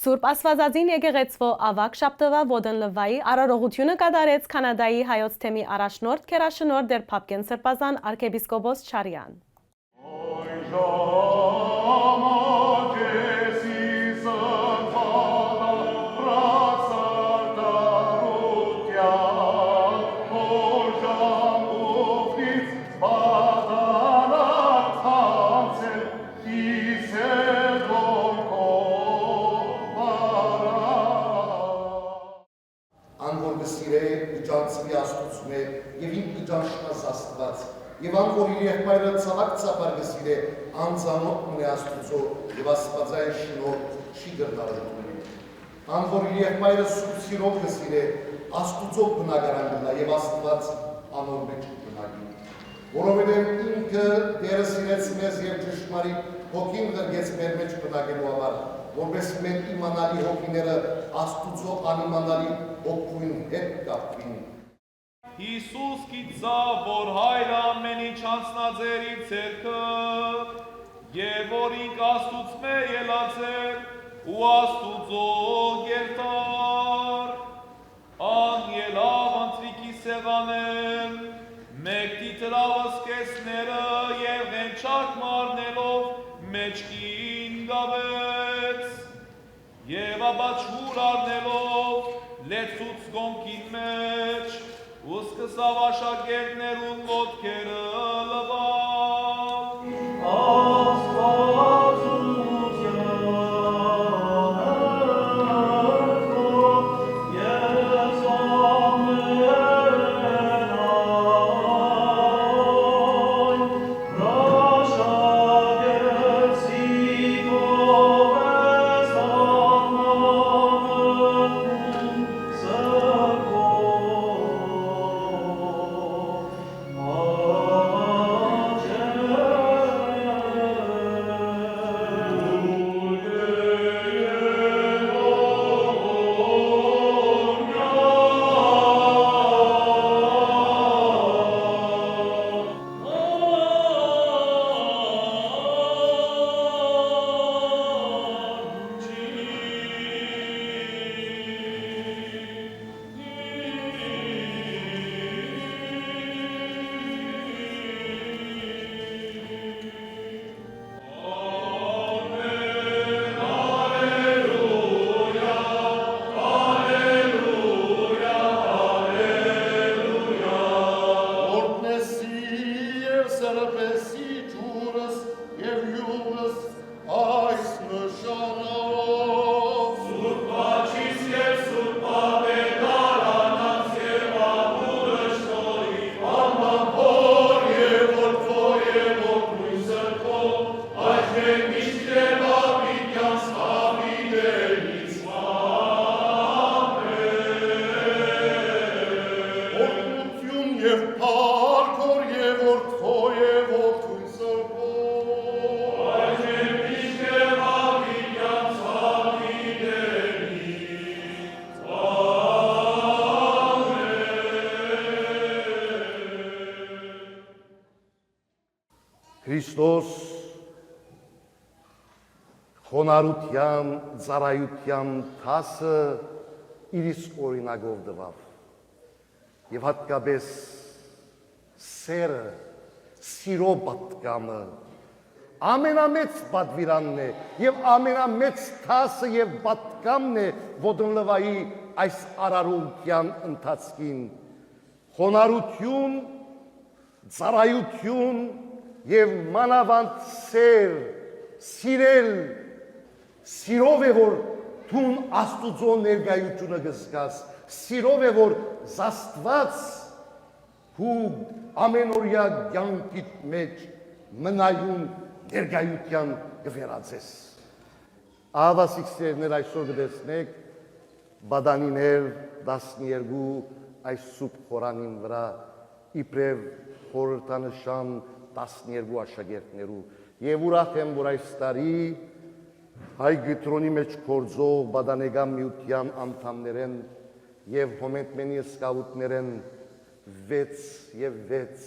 Սուրբ Աստվածածին եկեղեցվո ավակ շաբթվա ոտն լվայի արարողությունը կատարեց Կանադայի հայոց թեմի առաջնորդ քերաշնորհ դեր Փափկեն Սրբազան arczepiskopos Չարյան։ Եվ անգոր իր եղբայրը ցավակ ցապար գսիրե անձանոտ ունի Աստուծո եւ Աստվածային շնորհ չի գրնարում։ Անգոր իր եղբայրը սուրբ սիրով գսիրե Աստուծո բնակարան գնա եւ Աստված անոր մեջ բնակի։ Որովհետեւ ինքը դերը սիրեց մեզ եւ ճշմարիտ հոգին դրգեց մեր մեջ բնակելու համար, որպես մեր իմանալի հոգիները Աստուծո անիմանալի հոգին հետ կապվին։ Հիսուս գիծա, որ հայր ամենի չանցնաձերի ցերքը, եւ որ ինք Աստուծմե ելացեր ու Աստուծո գերտար, ան ելավ անցրիկի սեղանել, մեկ տիտրավս կեսները եւ ղենչակ մարնելով մեջքին գավեց, եւ աբաչուր առնելով լեցուց գոմքին մեջ, Ուսկսավ աշակերտներուն ոտքերը լվավ, Քրիստոս խոնարհության, ծառայության թասը իր իսկ օրինակով տվավ եւ հատկապես սերը, սիրո պատկամը ամենամեծ պատվիրանն է եւ ամենամեծ թասը եւ պատկամն է ոտոնլվայի այս արարողության ընթացքին խոնարհություն, ծառայություն եւ մանավանդ սեր, սիրել, սիրով է որ թուն Աստուծո ներկայությունը գզգաս, սիրով է որ զաստված ու ամենօրյա կյանքիդ մեջ մնայուն ներկայության գվերածես։ Ահավասիկներներ այսօր գտեսնեք բադանիներ 12 այս սուպ խորանին վրա իբրև խորհրդանշան 12 աշակերտներու եւ ուրախ եմ որ այս տարի հայ գիտրոնի մեջ կորձող բադանեգամ միության անդամներեն եւ հոմենտմենի սկավուտներեն 6 եւ 6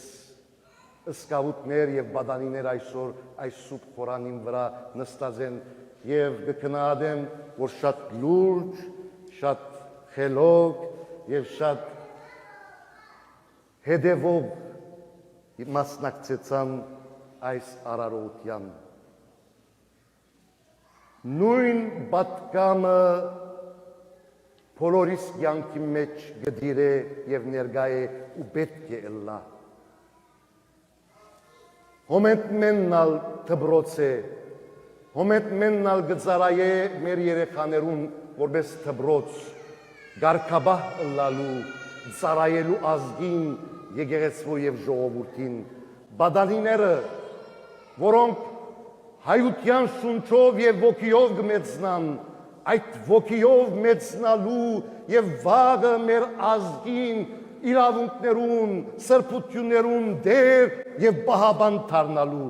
սկավուտներ եւ բադանիներ այսօր այս սուպ խորանին վրա նստած են եւ կքննադեմ, որ շատ լուրջ, շատ խելոք եւ շատ հետևող մասնակցեցան այս արարողության։ Նույն պատկամը բոլորիս կյանքի մեջ գդիր է եւ ներկա է ու պետք է ըլլա։ Հոմենտ մեննալ դբրոց է, հոմենտ մեննալ գծարայե մեր երեխաներուն որպես դբրոց, գարկաբահ ըլլալու, ծարայելու ազգին, եկեղեցու եւ ժողովրդին, բադալիները, որոնք հայության շունչով եւ ոգիով կմեծնան, այդ ոգիով մեծնալու եւ վաղը մեր ազգին իրավունքներուն, սրբություններուն դեր եւ պահաբան դառնալու